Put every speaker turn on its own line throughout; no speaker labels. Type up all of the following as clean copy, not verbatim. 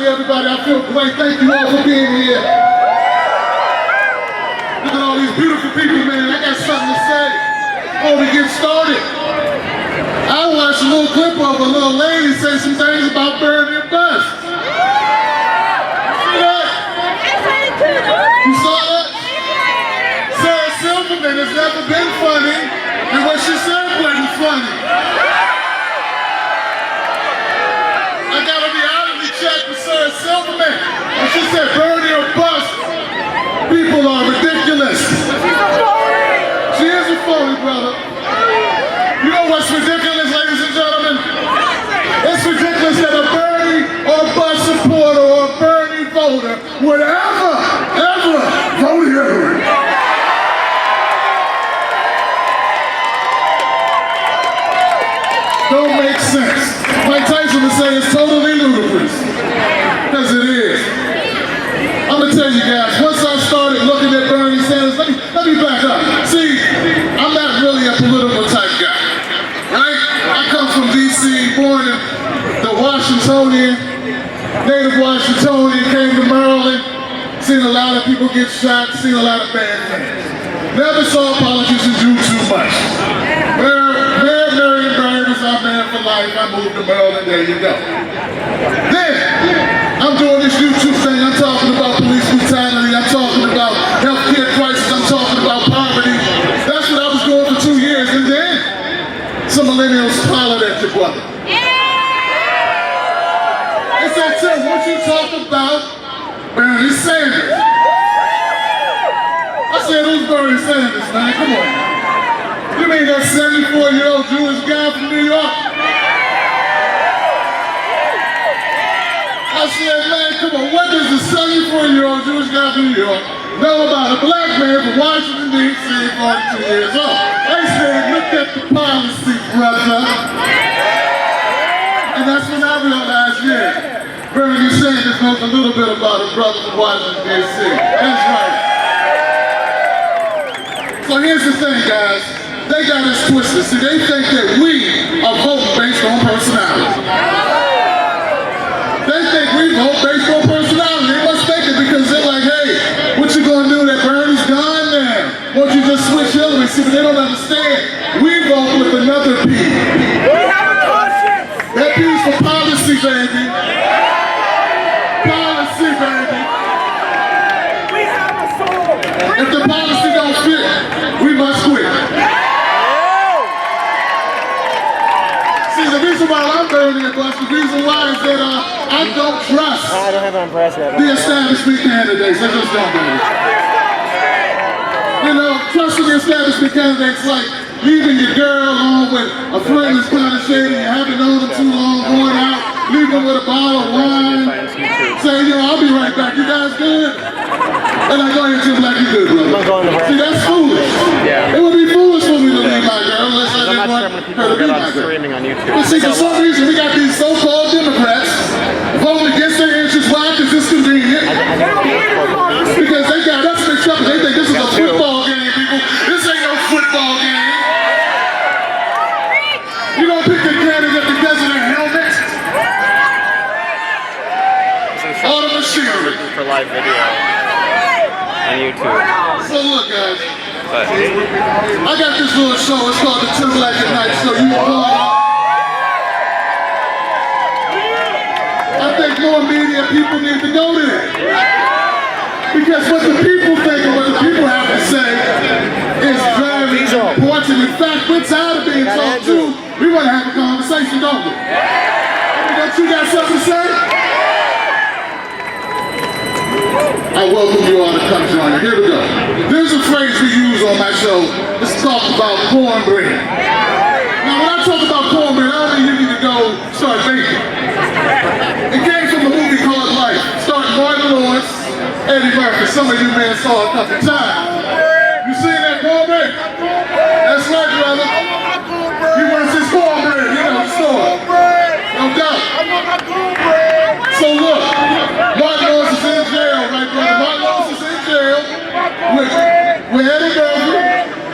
everybody. I feel great. Thank you all for being here. Look at all these beautiful people, man. I got something to say before we get started. I watched a little clip of a little lady say some things about Bernie and Bus. See that? You saw that? Sarah Silverman has never been funny, and what she said wasn't funny. I got a reality check with Sarah Silverman, and she said Bernie or bust. People are ridiculous. She is a phony, brother. You know what's ridiculous, ladies and gentlemen? It's ridiculous that a Bernie or bust supporter or a Bernie voter would ever vote Hillary. Don't make sense. Mike Tyson would say it's totally ludicrous. Because it is. I'm going to tell you guys, once I started looking at Bernie Sanders, let me back up. See, I'm not really a political type guy, right? I come from D.C., born in the Washingtonian, native Washingtonian, came to Maryland, seen a lot of people get shot, seen a lot of bad things. Never saw politicians do too much. I'm man for life. I moved to Maryland, there you go. Then, I'm doing this YouTube thing. I'm talking about police brutality. I'm talking about healthcare crisis. I'm talking about poverty. That's what I was doing for 2 years. And then, some millennials hollered at your brother. They said, Tim, what you talk about Bernie Sanders? I said, who's Bernie Sanders, man? Come on. You mean that 74-year-old Jewish guy from New York? I said, man, come on, what does the 74-year-old Jewish guy from New York know about a black man from Washington, D.C., 42 years old? They said, look at the policy, brother. And that's when I realized, yeah, Bernie Sanders knows a little bit about a brother from Washington, D.C. That's right. So here's the thing, guys. They got us twisted. See, they think that we are voting based on personality. They think we vote based on personality. They must think it because they're like, hey, what you gonna do that Bernie's gone now? Won't you just switch Hillary? See, but they don't understand. We vote with another P. We have a conscience. That P's for policy, baby. Policy, baby. We have a soul. If the policy don't fit, we must quit. The reason why I'm Bernie and Bus, the reason why is that I don't trust the establishment candidates. I just don't do it. You know, trusting the establishment candidates like leaving your girl along with a friend that's kind of shady, you haven't known them too long, going out, leaving with a bottle of wine, saying, you know, I'll be right back. You guys good? And I go ahead and like, you good, brother. See, that's foolish. Yeah. It would be foolish for me to leave my girl unless I didn't want her to be my girl. But see, for some reason, we got these so-called Democrats voting against their interests. Why? Because it's convenient. Because they got us in trouble. They think this is a football game, people. This ain't no football game. You don't pick the candidate because of their helmet. All the machinery.
For live video on YouTube.
So look, guys. I got this little show. It's called the Tim Black at Night Show. You know, I think more media people need to go there. Because what the people think and what the people have to say is very important. In fact, we're tired of being talked to. We want to have a conversation, don't we? Don't you got something to say? I welcome you all to come join me. Here we go. There's a phrase we use on my show. It's talk about cornbread. Now, when I talk about cornbread, I don't mean you need to go start baking. It came from a movie called Life, starring Martin Lawrence, Eddie Murphy. Some of you may have saw it a couple times. You seen that cornbread? That's right, brother. You want this cornbread, you know the story. No doubt. So look, Martin Lawrence is in jail, right, brother? Martin Lawrence is in jail with Eddie Murphy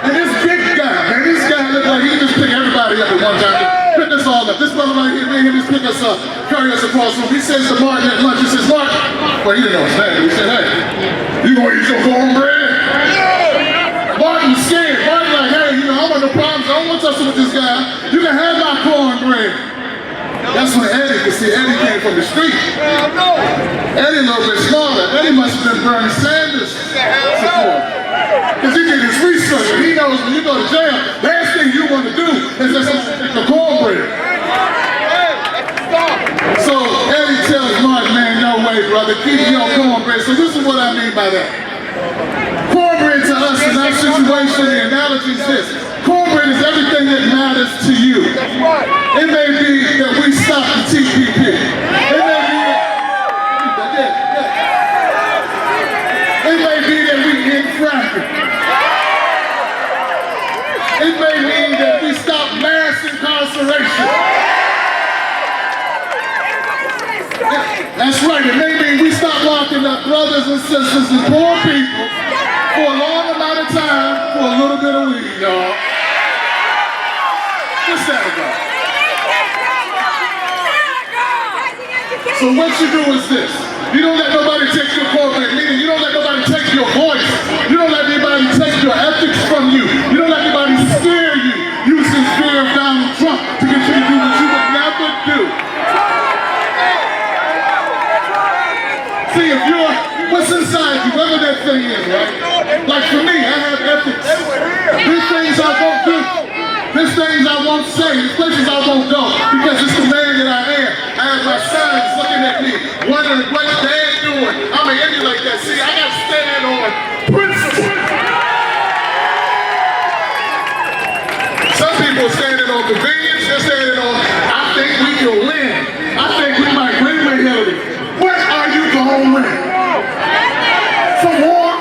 and this big guy. Man, this guy looked like he just picked everybody up at one time. Picked us all up. up. This brother right here, me and him just pick us up, carry us across the room. He says to Martin at lunch, he says, Martin, well, he didn't know his name. He said, hey, you gonna eat your cornbread? Martin was scared. Martin like, hey, you know, I want no problems. I don't want to touch with this guy. You can have my cornbread. That's when Eddie, you see, Eddie came from the street. Eddie a little bit smarter. Eddie must have been Bernie Sanders support. Because he did his research. He knows when you go to jail, last thing you want to do is just eat the cornbread. So Eddie tells Martin, man, no way, brother, keep your cornbread. So this is what I mean by that. Cornbread to us in our situation, the analogy is this. Cornbread is everything that matters to you. It may be that we stop the TPP. It may be that we end fracking. It may mean that we stop mass incarceration. That's right, it may mean we stop locking up brothers and sisters and poor people for a long amount of time for a little bit of weed, y'all. What's that about? So what you do is this. You don't let nobody take your corporate meeting. You don't let nobody take your voice. You don't let anybody take your ethics from you. You don't let anybody scare you using fear of Donald Trump to get you to do what you would never do. See, if you're, what's inside you, whatever that thing is, right? Like for me, I have ethics. There's things I won't do. There's things I won't say. There's places I won't go because it's the man that I am. I have my sons looking at me, wondering what they're doing. I'm an emulate that. See, I got to stand on principle. Some people are standing on convenience. They're standing on, I think we can win. I think we might win with Hillary. What are you going to win? Some more?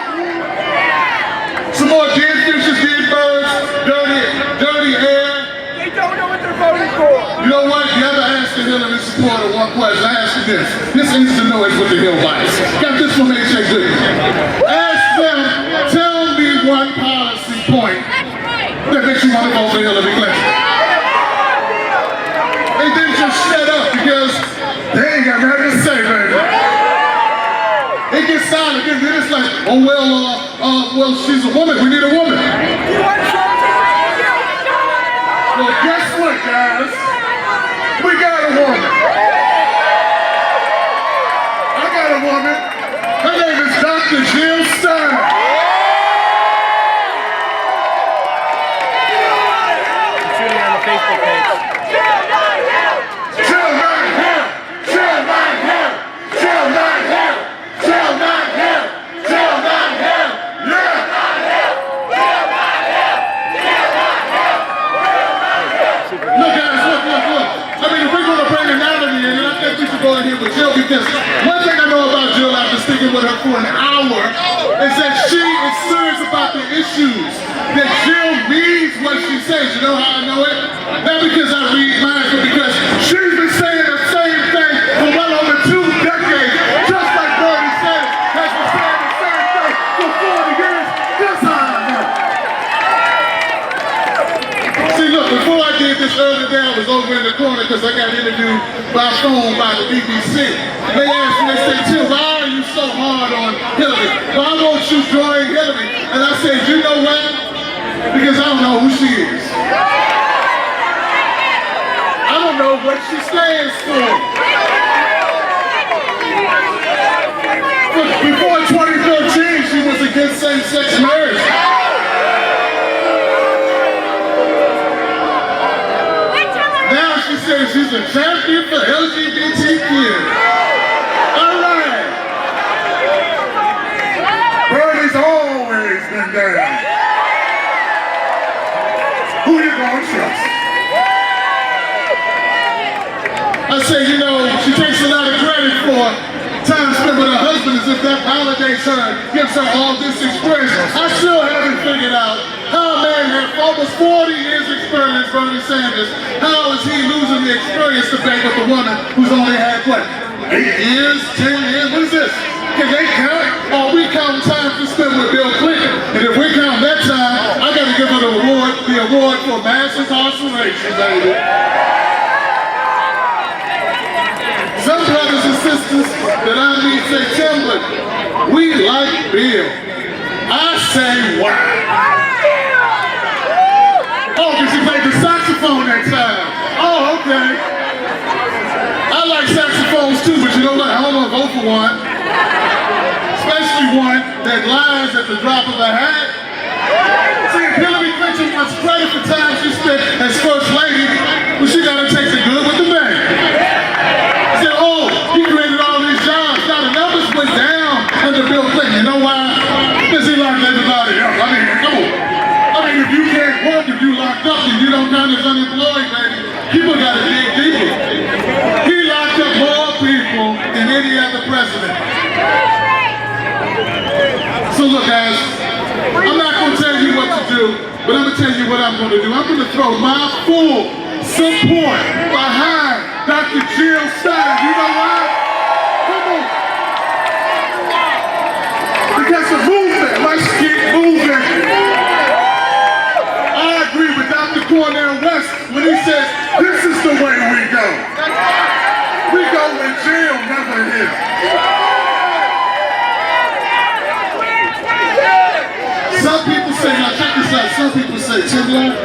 Some more dead fishes, dead birds, dirty air.
They don't know what they're voting for.
You know what? You ever asked the Hillary supporter one question? I asked you this. This needs to know it's with the Hill bias. Got this from H.A. Goodman. Ask them, tell me one policy point that makes you want to vote for Hillary Clinton. They didn't just shut up because they ain't got nothing to say, baby. It gets silent, then it's like, oh well, she's a woman, we need a woman. Well, guess what, guys? We got a woman. I got a woman. Her name is Dr. Jill Stein.
Shooting on the Facebook page.
Jill not here. Jill not here. Jill not here. Jill not here. Jill not here. Jill not here. Yeah. Look guys, look. I mean, if we're going to bring anatomy in, and I think we should go in here with Jill because one thing I know about Jill after speaking with her for an hour is that she is serious about the issues. That Jill means what she says. You know how I know it? Not because I read minds, but because she's been saying the same thing for well over 2 decades. Just like Bernie Sanders has been saying the same thing for 40 years. That's how I know. See, look, before I did this earlier day, I was over in the corner because I got interviewed by phone by the BBC. They asked me, they said, Jill, why are you so hard on Hillary? Why won't you join Hillary? And I said, you know what? Because I don't know who she is. I don't know what she stands for. Before 2013, she was against same-sex marriage. Now she says she's a champion for LGBTQ. All right. Bernie's always been down. Who you gonna trust? I say, you know, she takes a lot of credit for time spent with her husband as if that validates her and gives her all this experience. I still haven't figured out how a man had almost 40 years experience, Bernie Sanders, how is he losing the experience to bang with a woman who's only had, what, 8 years, 10 years? What is this? Can they count? Or we count time to spend with Bill Clinton? And if we count that time, I gotta give her the award for mass incarceration, baby. sisters that I meet say, Timberland, we like Bill. I say, why? Oh, because he played the saxophone that time. Oh, okay. I like saxophones too, but you know what? I don't want to vote for one. Especially one that lies at the drop of a hat. See, Hillary Clinton wants credit for time she spent as First Lady, but she got to take the good with the bad. Said, oh, he created all these jobs. Now the numbers went down under Bill Clinton. You know why? Because he locked everybody up. I mean, come on. I mean, if you can't work, if you locked up, and you don't count as unemployed, baby, people got to dig deeper. He locked up more people than any other president. So look, guys, I'm not going to tell you what to do, but I'm going to tell you what I'm going to do. I'm going to throw my full support behind Dr. Jill Stein. You know why? Come on. Because the movement, let's keep moving. I agree with Dr. Cornell West when he says, this is the way we go. We go in jail, never here. Some people say, now check this out, some people say, Timberland,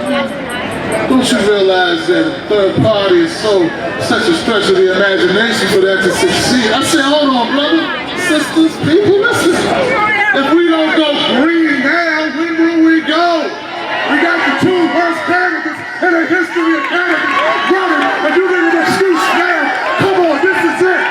don't you realize that a third party is such a stretch of the imagination for that to succeed? I say, hold on, brother, sisters, people, listen. If we don't go green now, when will we go? We got the two worst candidates in the history of candidates running, and you need an excuse now. Come on, this is it.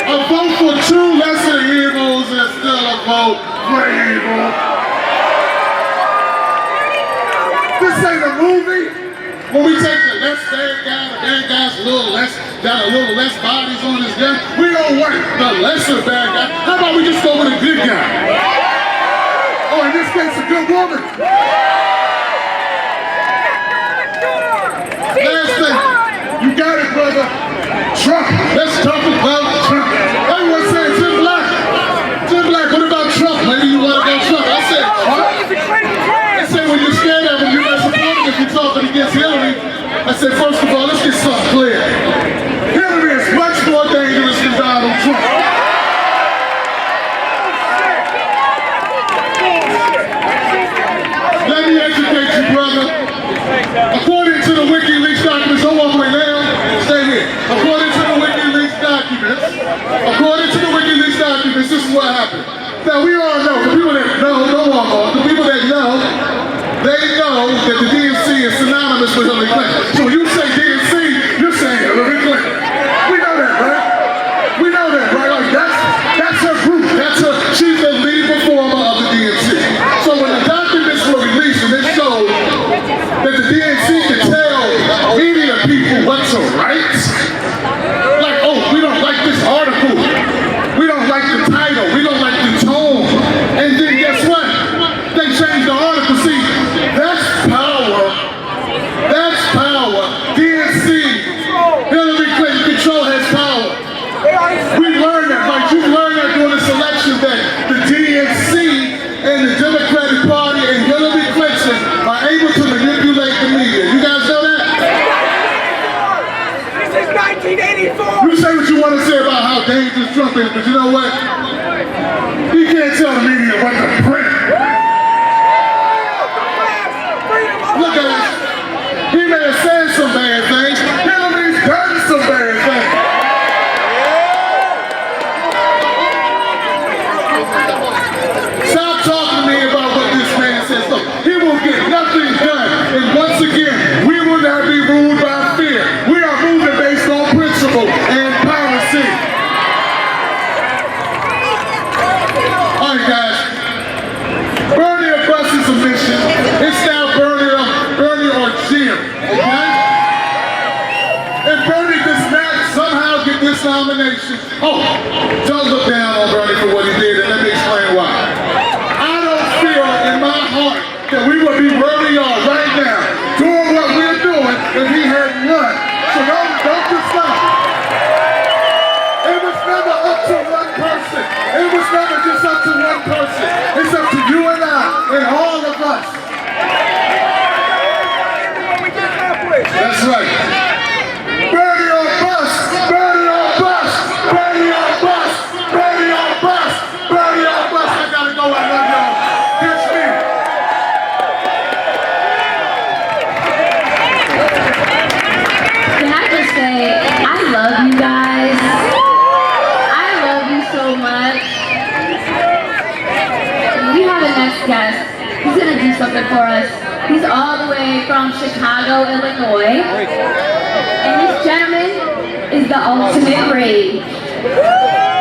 A vote for two lesser evils is still a vote for evil. This ain't a movie. When we take the less bad guy, the bad guy's got a little less bodies on his gun, we don't want the lesser bad guy. How about we just go with a good guy? Oh, in this case, a good woman. Last thing, you got it, brother. Trump. Let's talk about Trump. Everyone saying Tim Black. Tim Black, what about Trump? Maybe you want to go Trump. I said Trump. I said when you're scared of him, you're not supporting if you're talking against Hillary. I said, first of all, let's get something clear. Hillary is much more dangerous than Donald Trump. Let me educate you, brother. According to the WikiLeaks documents, don't walk away now. Stay here. According to the WikiLeaks documents, this is what happened. Now we all know, the people that know, don't walk off. The people that know, they know that the DNC is synonymous with Hillary Clinton. So when you say DNC, you're saying Hillary Clinton. We know that, right? We know that, right? Like that's her group. She's the lead performer of the DNC. So when the documents were released and it showed that the DNC could tell media people what to write, like, oh, we don't like this article. We don't like the title. We don't like the tone. And then guess what? They changed the article. See, that's power. That's power. DNC, Hillary Clinton control has power. We learned that. Like you learned that during this election that the DNC and the Democratic Party and Hillary Clinton are able to manipulate the media. You guys know that?
This is 1984.
You say what you want to say about how dangerous Trump is, but you know what? He can't tell the media what to print. Look at this. He may have said some bad things. Hillary's done some bad things. Stop talking to me about what this man says. Look, he will get nothing done. And once again, we will not be ruled by fear. We are moving based on principle and policy. All right, guys. Bernie Buss's mission. It's now Bernie or Jim. Okay? If Bernie does not somehow get this nomination, don't look down on Bernie for what he did, and let me explain why. I don't feel in my heart that we would be where we are right now, doing what we're doing, if he hadn't won. So don't just stop. It was never up to one person. It was never just up to one person. It's up to you and I and all of us.
next guest. He's gonna do something for us. He's all the way from Chicago, Illinois. And this gentleman is the ultimate rage.